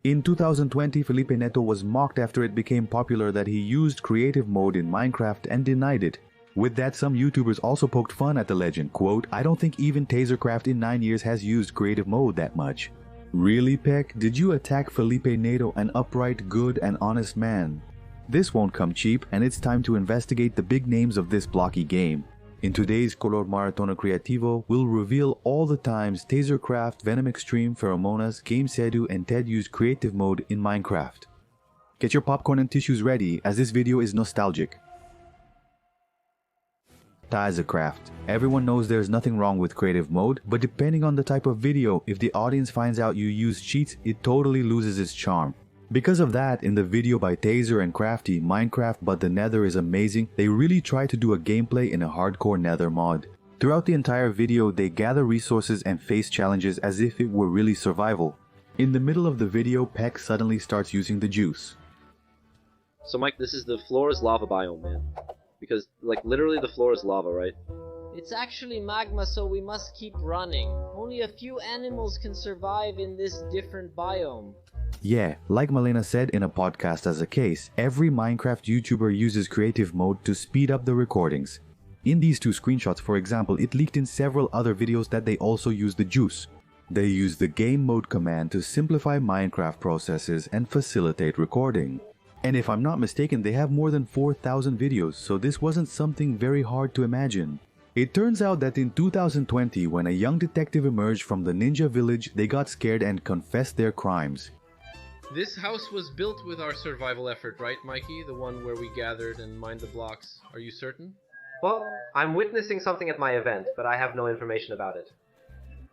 In 2020, Felipe Neto was mocked after it became popular that he used creative mode in Minecraft and denied it. With that, some YouTubers also poked fun at the legend, quote, "I don't think even TazerCraft in 9 years has used creative mode that much." Really, Peck? Did you attack Felipe Neto, an upright, good and honest man? This won't come cheap, and it's time to investigate the big names of this blocky game. In today's Color Maratono Creativo, we'll reveal all the times TazerCraft, Venom Xtreme, Feromonas, GameSedu, and Ted used creative mode in Minecraft. Get your popcorn and tissues ready, as this video is nostalgic. TazerCraft. Everyone knows there's nothing wrong with creative mode, but depending on the type of video, if the audience finds out you use cheats, it totally loses its charm. Because of that, in the video by Tazer and Crafty, Minecraft but the Nether is amazing, they really try to do a gameplay in a hardcore Nether mod. Throughout the entire video, they gather resources and face challenges as if it were really survival. In the middle of the video, Peck suddenly starts using the juice. So Mike, this is the floor is lava biome, man. Because, like, literally the floor is lava, right? It's actually magma, so we must keep running. Only a few animals can survive in this different biome. Yeah, like Malena said in a podcast as a case, every Minecraft YouTuber uses creative mode to speed up the recordings. In these two screenshots, for example, it leaked in several other videos that they also use the juice. They use the game mode command to simplify Minecraft processes and facilitate recording. And if I'm not mistaken, they have more than 4,000 videos, so this wasn't something very hard to imagine. It turns out that in 2020, when a young detective emerged from the ninja village, they got scared and confessed their crimes. This house was built with our survival effort, right, Mikey? The one where we gathered and mined the blocks. Are you certain? Well, I'm witnessing something at my event, but I have no information about it.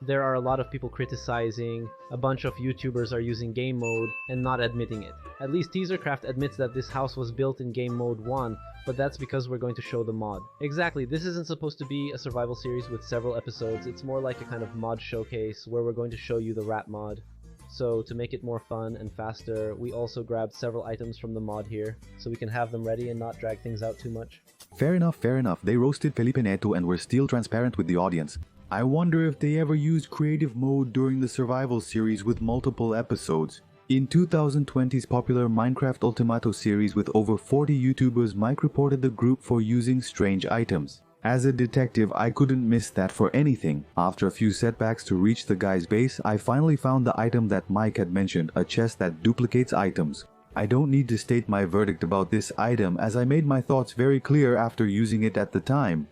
There are a lot of people criticizing, a bunch of YouTubers are using game mode and not admitting it. At least TazerCraft admits that this house was built in game mode 1, but that's because we're going to show the mod. Exactly, this isn't supposed to be a survival series with several episodes, it's more like a kind of mod showcase where we're going to show you the rat mod. So to make it more fun and faster, we also grabbed several items from the mod here, so we can have them ready and not drag things out too much. Fair enough. They roasted Felipe Neto and were still transparent with the audience. I wonder if they ever used creative mode during the survival series with multiple episodes. In 2020's popular Minecraft Ultimato series with over 40 YouTubers, Mike reported the group for using strange items. As a detective, I couldn't miss that for anything. After a few setbacks to reach the guy's base, I finally found the item that Mike had mentioned, a chest that duplicates items. I don't need to state my verdict about this item as I made my thoughts very clear after using it at the time.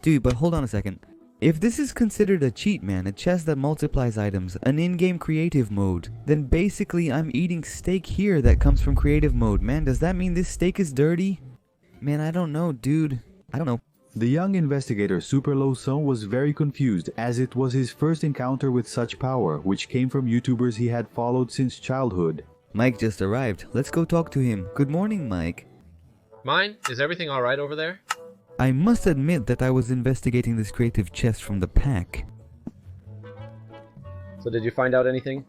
Dude, but hold on a second. If this is considered a cheat, man, a chest that multiplies items, an in-game creative mode, then basically I'm eating steak here that comes from creative mode, man. Does that mean this steak is dirty? Man, I don't know, dude. I don't know. The young investigator Super Low Son was very confused as it was his first encounter with such power, which came from YouTubers he had followed since childhood. Mike just arrived. Let's go talk to him. Good morning, Mike. Mine? Is everything alright over there? I must admit that I was investigating this creative chest from the pack. So did you find out anything?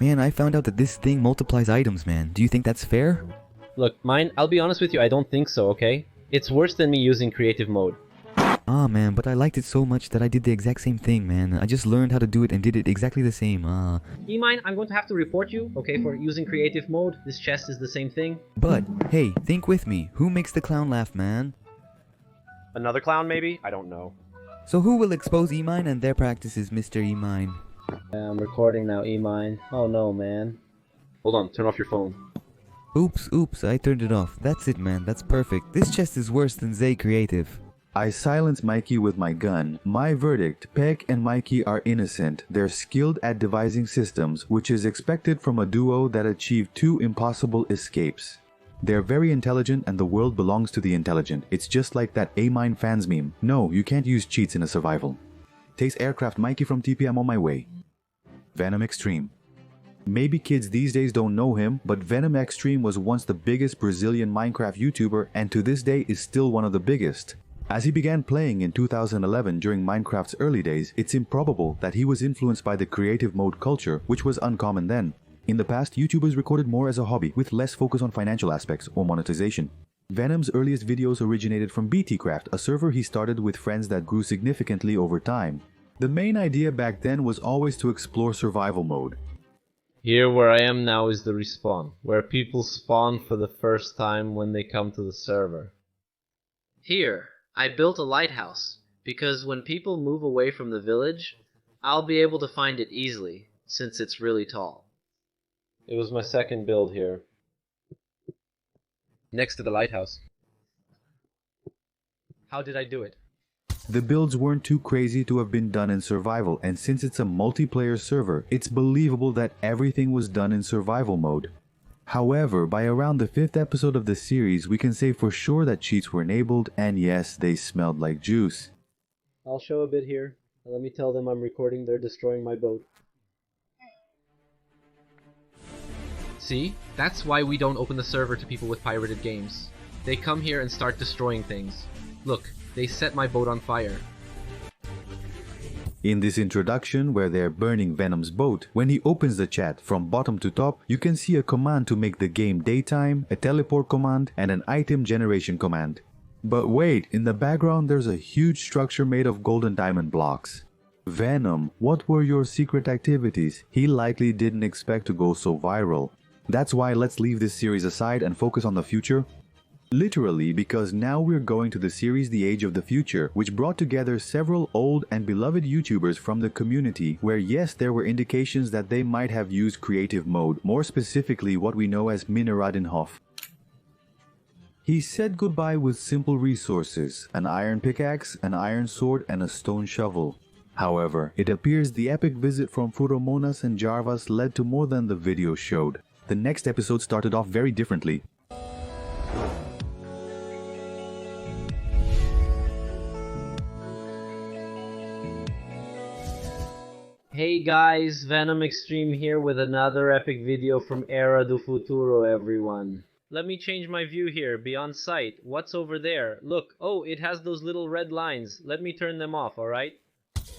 Man, I found out that this thing multiplies items, man. Do you think that's fair? Look, mine, I'll be honest with you, I don't think so, okay? It's worse than me using creative mode. Ah, man, but I liked it so much that I did the exact same thing, man. I just learned how to do it and did it exactly the same. E-Mine, I'm going to have to report you, okay, for using creative mode. This chest is the same thing. But, hey, think with me. Who makes the clown laugh, man? Another clown, maybe? I don't know. So who will expose E-Mine and their practices, Mr. E-Mine? I'm recording now, E-Mine. Oh no, man. Hold on, turn off your phone. Oops, I turned it off. That's it, man, that's perfect. This chest is worse than Zay Creative. I silenced Mikey with my gun. My verdict, Peck and Mikey are innocent. They're skilled at devising systems, which is expected from a duo that achieved 2 impossible escapes. They're very intelligent and the world belongs to the intelligent. It's just like that A-Mine fans meme. No, you can't use cheats in a survival. TazerCraft Mikey from TP, I'm on my way. Venom Xtreme. Maybe kids these days don't know him, but Venom Xtreme was once the biggest Brazilian Minecraft YouTuber and to this day is still one of the biggest. As he began playing in 2011 during Minecraft's early days, it's improbable that he was influenced by the creative mode culture, which was uncommon then. In the past, YouTubers recorded more as a hobby, with less focus on financial aspects or monetization. Venom's earliest videos originated from BTCraft, a server he started with friends that grew significantly over time. The main idea back then was always to explore survival mode. Here where I am now is the respawn, where people spawn for the first time when they come to the server. Here, I built a lighthouse, because when people move away from the village, I'll be able to find it easily, since it's really tall. It was my second build here. Next to the lighthouse. How did I do it? The builds weren't too crazy to have been done in survival, and since it's a multiplayer server, it's believable that everything was done in survival mode. However, by around the 5th episode of the series, we can say for sure that cheats were enabled, and yes, they smelled like juice. I'll show a bit here. Let me tell them I'm recording they're destroying my boat. See? That's why we don't open the server to people with pirated games. They come here and start destroying things. Look, they set my boat on fire. In this introduction, where they're burning Venom's boat, when he opens the chat from bottom to top, you can see a command to make the game daytime, a teleport command, and an item generation command. But wait, in the background there's a huge structure made of gold and diamond blocks. Venom, what were your secret activities? He likely didn't expect to go so viral. That's why let's leave this series aside and focus on the future. Literally, because now we're going to the series The Age of the Future, which brought together several old and beloved YouTubers from the community where yes, there were indications that they might have used creative mode, more specifically what we know as Mineradenhof. He said goodbye with simple resources, an iron pickaxe, an iron sword, and a stone shovel. However, it appears the epic visit from Feromonas and Jarvas led to more than the video showed. The next episode started off very differently. Hey guys, Venom Xtreme here with another epic video from Era do Futuro, everyone. Let me change my view here, beyond sight. What's over there? Look, oh, it has those little red lines. Let me turn them off, alright?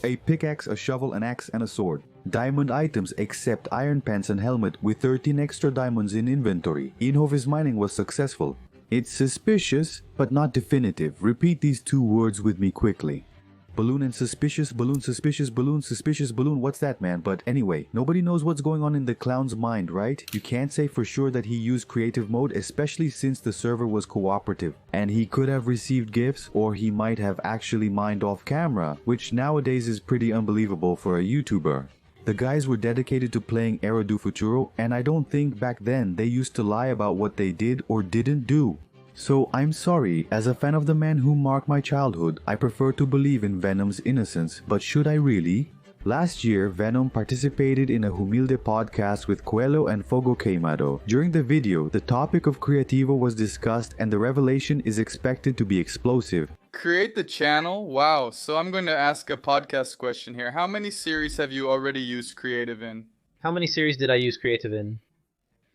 A pickaxe, a shovel, an axe, and a sword. Diamond items except iron pants and helmet with 13 extra diamonds in inventory. Inhove's mining was successful. It's suspicious, but not definitive. Repeat these two words with me quickly. Balloon and suspicious, balloon suspicious, balloon suspicious, balloon, what's that, man? But anyway, nobody knows what's going on in the clown's mind, right? You can't say for sure that he used creative mode, especially since the server was cooperative. And he could have received gifts, or he might have actually mined off camera, which nowadays is pretty unbelievable for a YouTuber. The guys were dedicated to playing Era do Futuro, and I don't think back then they used to lie about what they did or didn't do. So I'm sorry, as a fan of the man who marked my childhood, I prefer to believe in Venom's innocence, but should I really? Last year, Venom participated in a Humilde podcast with Coelho and Fogo Queimado. During the video, the topic of Creativo was discussed and the revelation is expected to be explosive. Create the channel? Wow, so I'm going to ask a podcast question here. How many series have you already used creative in? How many series did I use creative in?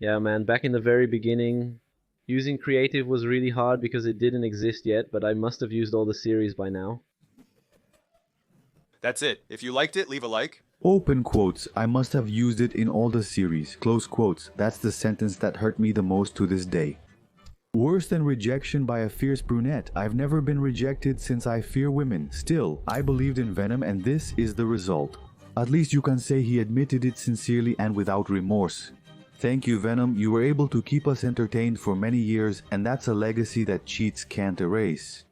Yeah, man, back in the very beginning, using creative was really hard because it didn't exist yet, but I must have used all the series by now. That's it. If you liked it, leave a like. Open quotes, I must have used it in all the series. Close quotes, that's the sentence that hurt me the most to this day. Worse than rejection by a fierce brunette, I've never been rejected since I fear women. Still, I believed in Venom and this is the result. At least you can say he admitted it sincerely and without remorse. Thank you, Venom, you were able to keep us entertained for many years and that's a legacy that cheats can't erase.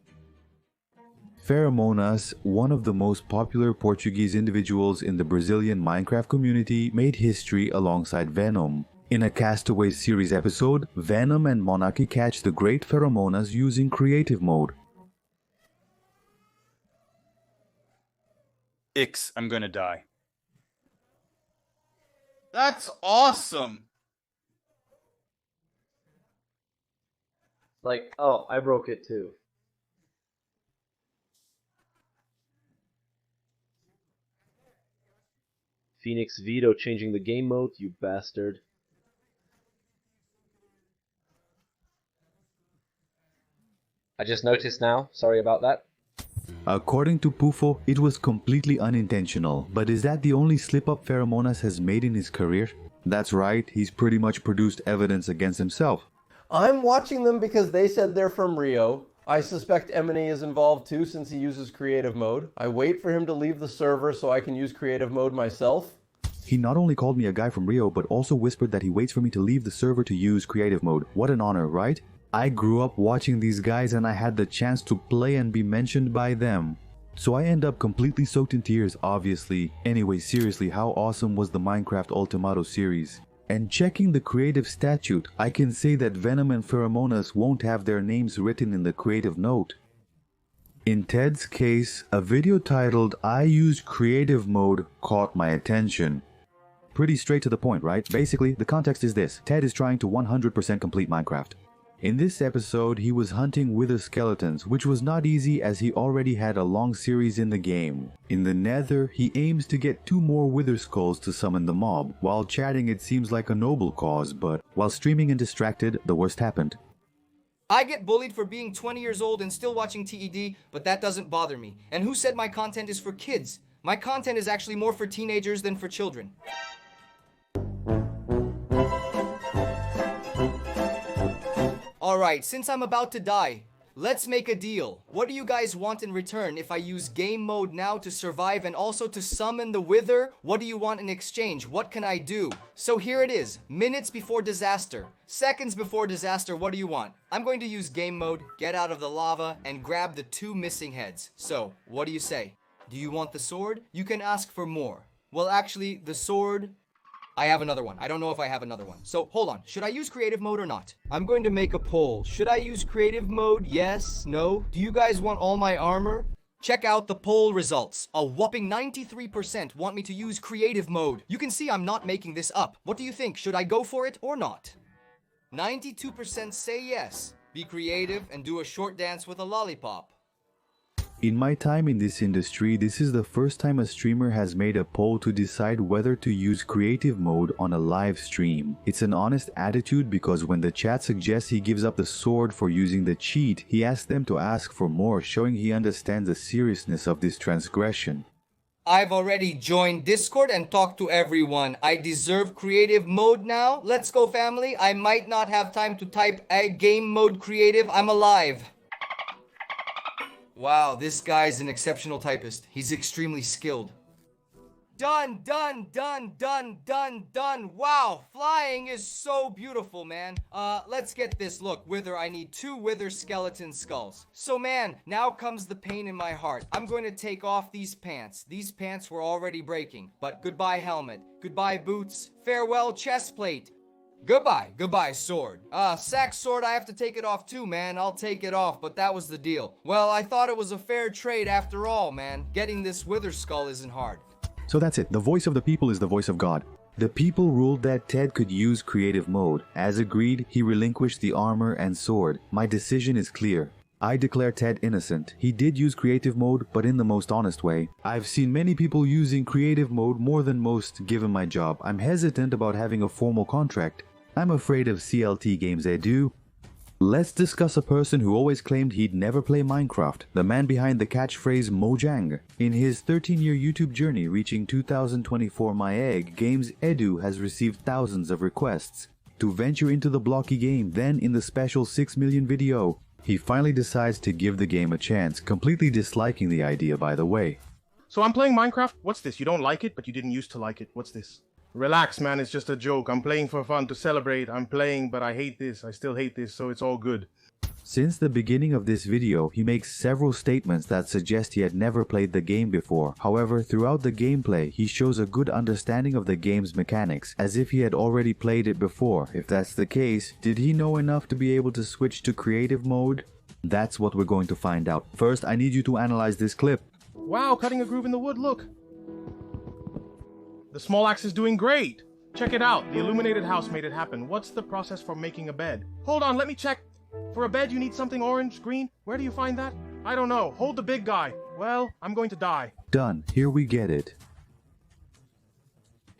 Feromonas, one of the most popular Portuguese individuals in the Brazilian Minecraft community, made history alongside Venom. In a Castaway series episode, Venom and Monarchy catch the great Feromonas using creative mode. I'm gonna die. That's awesome! Like, oh, I broke it too. Phoenix Vito changing the game mode, you bastard. I just noticed now, sorry about that. According to Pufo, it was completely unintentional, but is that the only slip-up Feromonas has made in his career? That's right, he's pretty much produced evidence against himself. I'm watching them because they said they're from Rio. I suspect M&A is involved too since he uses creative mode. I wait for him to leave the server so I can use creative mode myself. He not only called me a guy from Rio, but also whispered that he waits for me to leave the server to use creative mode. What an honor, right? I grew up watching these guys and I had the chance to play and be mentioned by them. So I end up completely soaked in tears, obviously. Anyway, seriously, how awesome was the Minecraft Ultimato series? And checking the creative statute, I can say that Venom and Feromonas won't have their names written in the creative note. In Ted's case, a video titled "I Use Creative Mode" caught my attention. Pretty straight to the point, right? Basically, the context is this. Ted is trying to 100% complete Minecraft. In this episode, he was hunting wither skeletons, which was not easy as he already had a long series in the game. In the Nether, he aims to get 2 more wither skulls to summon the mob. While chatting, it seems like a noble cause, but while streaming and distracted, the worst happened. I get bullied for being 20 years old and still watching TED, but that doesn't bother me. And who said my content is for kids? My content is actually more for teenagers than for children. Alright, since I'm about to die, let's make a deal. What do you guys want in return if I use game mode now to survive and also to summon the wither? What do you want in exchange? What can I do? So here it is. Minutes before disaster. Seconds before disaster, what do you want? I'm going to use game mode, get out of the lava, and grab the 2 missing heads. So, what do you say? Do you want the sword? You can ask for more. Well, actually, the sword... I have another one. I don't know if I have another one. So, hold on. Should I use creative mode or not? I'm going to make a poll. Should I use creative mode? Yes? No? Do you guys want all my armor? Check out the poll results. A whopping 93% want me to use creative mode. You can see I'm not making this up. What do you think? Should I go for it or not? 92% say yes. Be creative and do a short dance with a lollipop. In my time in this industry, this is the first time a streamer has made a poll to decide whether to use creative mode on a live stream. It's an honest attitude because when the chat suggests he gives up the sword for using the cheat, he asks them to ask for more, showing he understands the seriousness of this transgression. I've already joined Discord and talked to everyone. I deserve creative mode now. Let's go, family. I might not have time to type a game mode creative. I'm alive. Wow, this guy's an exceptional typist. He's extremely skilled. Done, done, done, done, done, done. Wow, flying is so beautiful, man. Let's get this. Look, wither, I need 2 wither skeleton skulls. So, man, now comes the pain in my heart. I'm going to take off these pants. These pants were already breaking. But goodbye, helmet. Goodbye, boots. Farewell, chest plate. Goodbye, sword. Sack sword, I have to take it off too, man. I'll take it off, but that was the deal. Well, I thought it was a fair trade after all, man. Getting this wither skull isn't hard. So that's it. The voice of the people is the voice of God. The people ruled that Ted could use creative mode. As agreed, he relinquished the armor and sword. My decision is clear. I declare Ted innocent. He did use creative mode, but in the most honest way. I've seen many people using creative mode more than most given my job. I'm hesitant about having a formal contract. I'm afraid of CLT games edu. Let's discuss a person who always claimed he'd never play Minecraft, the man behind the catchphrase Mojang. In his 13-year YouTube journey reaching 2024 My Egg, Games Edu has received thousands of requests to venture into the blocky game. Then in the special 6 million video, he finally decides to give the game a chance, completely disliking the idea, by the way. So I'm playing Minecraft? What's this? You don't like it, but you didn't used to like it. What's this? Relax, man, it's just a joke. I'm playing for fun, to celebrate. I'm playing, but I hate this. I still hate this, so it's all good. Since the beginning of this video, he makes several statements that suggest he had never played the game before. However, throughout the gameplay, he shows a good understanding of the game's mechanics, as if he had already played it before. If that's the case, did he know enough to be able to switch to creative mode? That's what we're going to find out. First, I need you to analyze this clip. Wow, cutting a groove in the wood, look. The small axe is doing great. Check it out. The illuminated house made it happen. What's the process for making a bed? Hold on, let me check. For a bed, you need something orange, green. Where do you find that? I don't know. Hold the big guy. Well, I'm going to die. Done. Here we get it.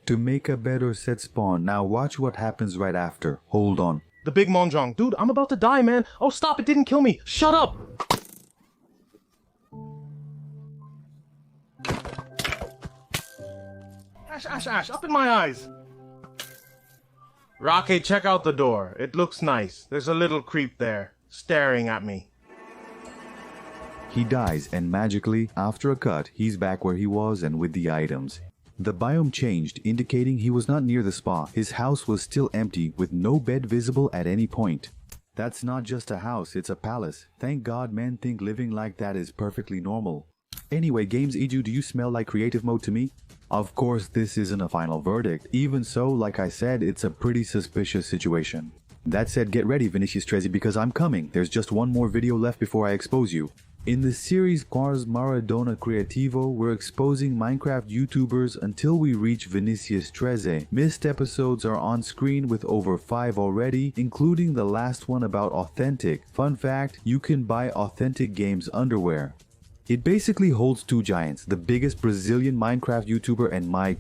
To make a bed or set spawn. Now watch what happens right after. Hold on. The big Monjong. Dude, I'm about to die, man. Oh, stop. It didn't kill me. Shut up. Ash, up in my eyes. Rocky, check out the door. It looks nice. There's a little creep there, staring at me. He dies, and magically, after a cut, he's back where he was and with the items. The biome changed, indicating he was not near the spa. His house was still empty, with no bed visible at any point. That's not just a house, it's a palace. Thank God men think living like that is perfectly normal. Anyway, Games Eju, do you smell like creative mode to me? Of course, this isn't a final verdict. Even so, like I said, it's a pretty suspicious situation. That said, get ready, Vinicius Trezzi, because I'm coming. There's just one more video left before I expose you. In the series Quars Maradona Creativo, we're exposing Minecraft YouTubers until we reach Vinicius Trezzi. Missed episodes are on screen with over 5 already, including the last one about Authentic. Fun fact, you can buy Authentic Games underwear. It basically holds two giants, the biggest Brazilian Minecraft YouTuber and my